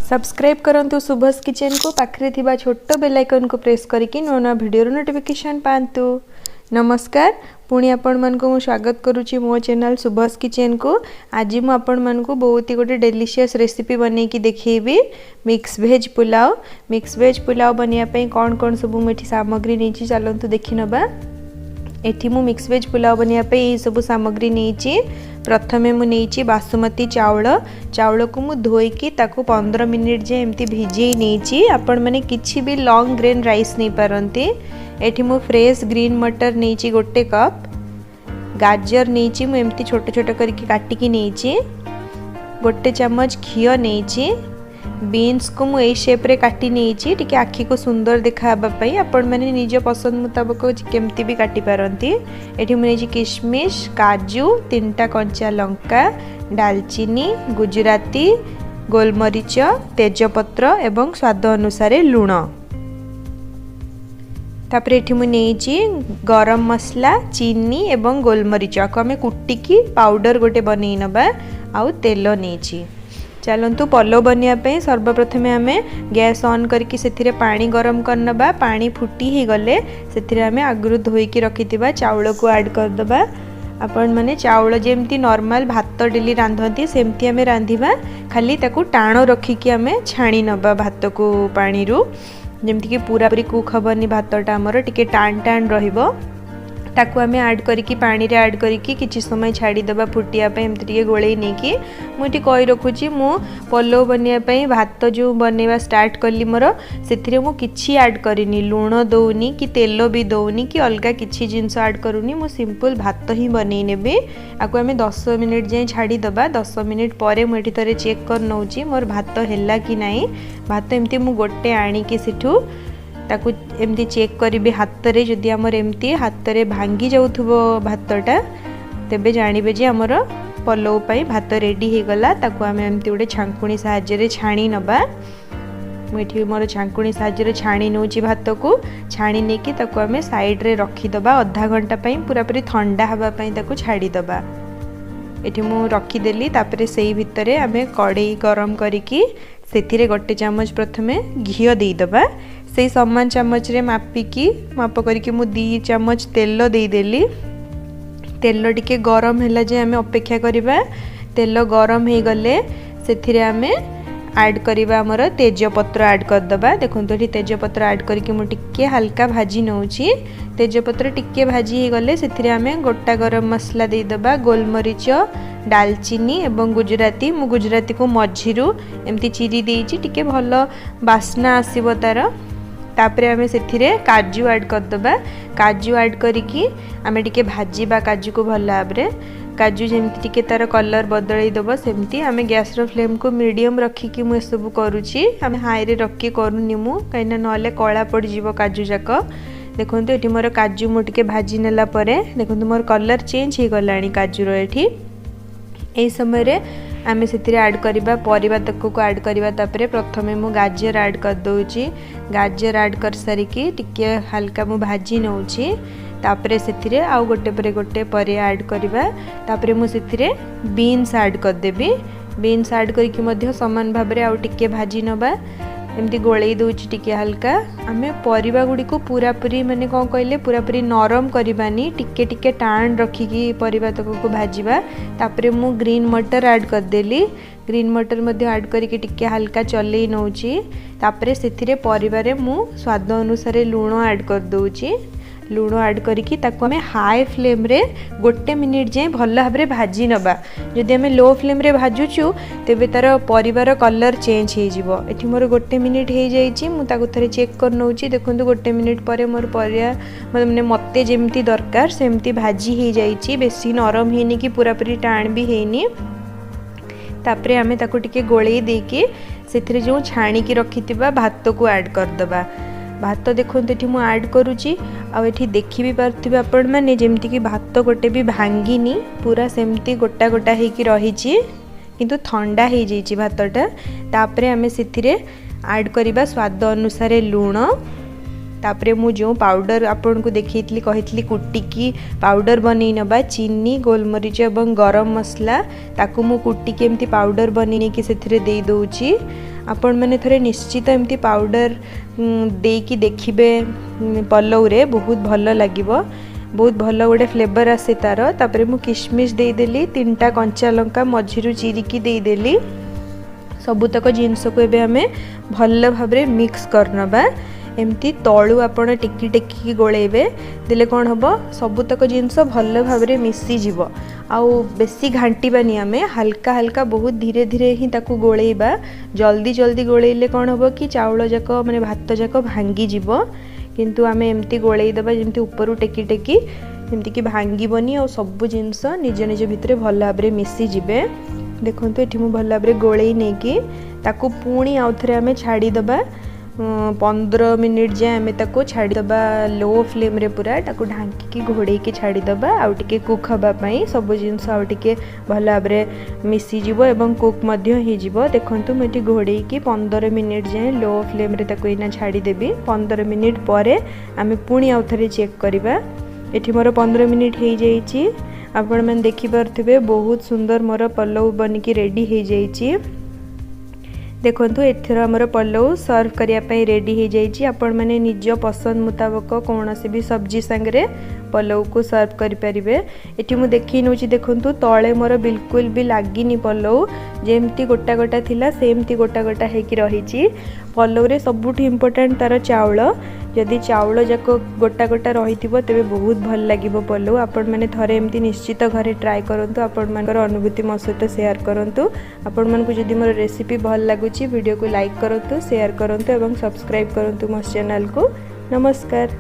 Subscribe करंतु Subhash kitchen को पाखरे थिबा छोट बेल आइकन को प्रेस करके नुआ नुआ वीडियो नोटिफिकेशन पांतु। नमस्कार, पुणी आपण मन को स्वागत करुच्ची मो चैनल सुभाष किचन को। आज मु आपण मन को बहुत ही गोटे डेलीशियस रेसिपी बनै की देखिबी mix veg pulao. Mix veg pulao बनिया पई कोन कोन सब मेठी सामग्री नेची चलंतु देखि नबा। एठी मु मिक्स वेज पुलाव बनिया पे ये सब सामग्री नेची। प्रथमे मु नेची बासमती चावल को मु धोईकी ताकू 15 मिनिट जे एमती भिजे नेची। आपण माने किछि भी लॉन्ग ग्रेन राइस नहीं पारंती। एठी मु फ्रेश ग्रीन मटर नेची गोटे कप। गाजर नेची मु एमती छोट छोट करके काटिकी नेची। गोटे चम्मच घियो नेची। बीन्स को मु ए शेप रे काटी नेची टिके आखी को सुंदर देखाबा पई। आपण माने निज पसंद मुताबिक केमती भी काटी पारंती। एठी मु नेची किशमिश, काजू, 3टा कंचा लंका, दालचीनी, गुजराती, गोलमरीच, तेजपत्र एवं स्वाद अनुसार लूण। तापर एठी मु नेची गरम मसला, चीनी एवं गोलमरीच को हमें कुटिकी पाउडर गोटे बनै नबा। आउ तेल नेची। चलतु पलो बनिया पे सर्वप्रथम आम गैस ऑन करके से पानी गरम करनबा। पानी फुटी ही गले से आम आगु धोईकी रखिथिबा चावल को ऐड करदबा। आपण माने चावल जेमती नॉर्मल भात डेली रांधती सेमती आम रांधिबा। खाली ताकू टाण रखिकी आम छाणी नबा भात को पानी रू, जेमती कि पूरा पूरी कुक हबनी भातटा हमर टिके टाण टाण रहिबो। ताकू आम ऐड करिकी पानी रे ऐड करिकी किछि समय छाड़ी दबा फुटिया पे एमती टिके गोळेई नेकी मुठी कहि रखुची। मु पलो बनिया पे भात जो बनेवा स्टार्ट कली मोर सेथिरे मु किछि ऐड करिनी, लूण दउनी कि तेल भी दउनी कि अलगा किछि जिंस ऐड करूनी। मु सिंपल भात ही बनै नेबे। आकु आम 10 मिनिट जे छाड़ी दबा। 10 मिनिट परे मु एठी तरे चेक कर नउची मोर भात हेला कि नाही। भात एमती मु गोटे आनी कि सेठू ताकू एमती चेक करी हाथ रे। जदि आमर एमती हाथ रे भांगी जाउथबो भातटा तेबे जानिबे जे हमर पलौ पई भात रेडी हे गला। ताकू आम एमती गोटे छांकुणी साहाय्य रे छाणी नबा। मुठी मोर छांकुणी साहाय्य रे छाणी नउची भात को। छाणी नेकी ताकू आम साइड रे रखी दबा। आधा घंटा पई पूरा पूरी ठंडा हवा पई ताकू छाड़ी दबा। एठी मु रखी देली। तापरे सेही भितरे आम कड़ाई गरम करिकी सेथिरे गोटे चम्मच प्रथमे घियो देई दबा। से समान चम्मच रे मापिकी माप करके मु 2 चम्मच तेल दे देली। तेल टिके गरम हैला जे आमे अपेक्षा करिबा। तेल गरम हे गले सेथिरे आमे ऐड करिबा हमर तेजपत्र ऐड कर दबा। देखंतु एठी तेजपत्र ऐड करके मु टिके हल्का भाजी नउची। तेजपत्र टिके भाजी हे गले सेथिरे आमे गोटा गरम मसला दे दबा। गोलमरीच, दालचीनी एवं गुजराती। मु गुजराती को मझिरु एमती चिरी देइची टिके भलो बास्ना आसीबो तार। तापरे आमे सेथिरे काजू ऐड कर दबा। काजू ऐड करिकी आमे टिके भाजीबा काजू को भल भाबरे। काजू जेमती टिके तार कलर बदलै दबो सेमती आमे गैस रो फ्लेम को मीडियम रखिकी मु सब करूची। आमे हाई रे रखी करूनी मु कहिना नले कळा पड़ जीवो काजू जाक। देखंतु एठी मोर काजू मु टिके भाजी नेला परे देखंतु मोर कलर चेंज हे गलानी काजू रो। एठी एई समय रे आमे सेथिरे ऐड करिबा परिबा तक को ऐड करिबा। तापरे प्रथमे मु गाजर ऐड कर दउची। गाजर ऐड कर सारिकी टिके हल्का मु भाजी नउची। तापरे सेथिरे आउ गोटे परे गोटे परे ऐड करिबा। तापरे मु सेथिरे बीन्स ऐड कर देबी। बीन्स ऐड करके मध्य समान भाबरे आउ टिके भाजी नबा। एमती गोळेई दउची टिके हल्का। आमे परिबा गुडी को पूरा पूरी माने कोन कहले पूरा पूरी नरम करबानी टिके टिके टाण रखिकी परिबा तक को भाजीबा। तापरे मु ग्रीन मटर ऐड कर देली। ग्रीन मटर मध्य ऐड करके टिके हल्का चलेई नउची। तापरे सेथिरे परिबा रे मु स्वाद अनुसार लूण ऐड कर दउची। लूण ऐड करिकी ताकू हमें हाई फ्लेम रे गोटे मिनिट जे भल भाबरे भाजी नबा। जदि हमें लो फ्लेम रे भाजुचु तेबे तार परिवार कलर चेंज हे जिवो। एठी मोर गोटे मिनिट हे जाईची। मु ताकू थरे चेक कर नउची। देखंतु गोटे मिनिट परे मोर परिया माने मते जेमती दरकार सेमती भाजी हे जाईची। बेसी नरम हेनी कि पूरा पूरी टाण भी हेनी। तापरे आमे ताकू टिके गोळेई देकी सेथिरे जो छाणी की रखितिबा भात को ऐड कर दबा। भात देखते ये मुझे ऐड करुच्ची। आठी देखी भी पार्थिबे आपण माने जेमती कि भात गोटे भी भांगिनी पूरा सेमती गोटा गोटा होगी रही किंतु ठंडा हो जाइए भातटा। तापरे आमे सेथिरे ऐड करिबा स्वाद अनुसार लूण। तापरे मु जो पाउडर आपन को देखैतली कहितली कुटिकी पाउडर बनै नबा चीनी गोलमरीच एवं गरम मसला ताकू मु कुटिकी एमती पाउडर बनै कि सेथिरे दे दोउची। आपण मैंने थोड़े निश्चित एमती पाउडर देकी देखिबे पलौ रे बहुत भल लगे, बहुत भल गोटे फ्लेवर आसे तार। तापर मु किशमिश देदेली, 3टा कंचा लंका मझिरु चिरिकी देदेली। सबुतक जिनस को एबे हमें भल भाव मिक्स करनबा। एमती तलू आपण टेकी टेकी गोलेबे देले कौन हम सबुतक जिनस भल भाव मिसी जीव। आउ बेसी घांटीबानी आमे हल्का हल्का बहुत धीरे धीरे ही ताकू गोलेबा। जल्दी जल्दी गोलेले कौन हम कि चाउल जाक माने भात जाक भांगी जीव, किंतु आमे एमती गोलेई दबा जेमती ऊपर टेकी टेकी एमती कि भांगीबनी और सब जिनस निज निज भितर भल भाव मिसी जीवे। देखंतु एठी मु भल भाव गोलेई नै कि ताकू पुणी आउ थरे आमे छाड़ी दबा। 15 मिनिट जाए आमे ताको छाड़ी दबा लो फ्लेम रे पूरा ताको ढांकी की घोड़े की छाड़ी दबा। आउ टिके कुक हबा पई सब जिनस आउ टिके भल भाव मिसी जीवो एवं कुक मध्य ही जीवो। देखंतु मेटी घोड़े की 15 मिनिट जाए लो फ्लेम रे ताको इना छाड़ी देबी। 15 मिनिट परे आमे पुणी आउ थरे चेक करबा। एठी मोर 15 मिनिट हे जाईची। आपण मन देखि परथिबे बहुत सुंदर मोर पलौ बनिकी रेडी हे जाईची। देखंतु एथर हमर पलौ सर्व करिया पई रेडी हे जाईची। आपण माने निज पसंद मुताबिक कोनोसी भी सब्जी संगरे पलौ को सर्व करि परिबे। एठी मु देखि नउची, देखंतु तळे मोर बिल्कुल भी लागिनी पलौ, जेमती गोटा गोटा थिला सेमती गोटा गोटा हे कि रहिची। पलौ रे सबुठी इम्पोर्टेंट तार चाउल, जदि चाउल जाक गोटा गोटा रहिथिबो तेबे बहुत भल लागिबो पलौ। आपण माने थरे एमती निश्चित घरे ट्राई करंतु। आपण मानकर अनुभूति मो सहित शेयर करंतु। आपण मानकु जदि मोर रेसिपी भल लागुची वीडियो को लाइक करंतु, शेयर करंतु एवं सब्सक्राइब करंतु मो चैनल को। नमस्कार।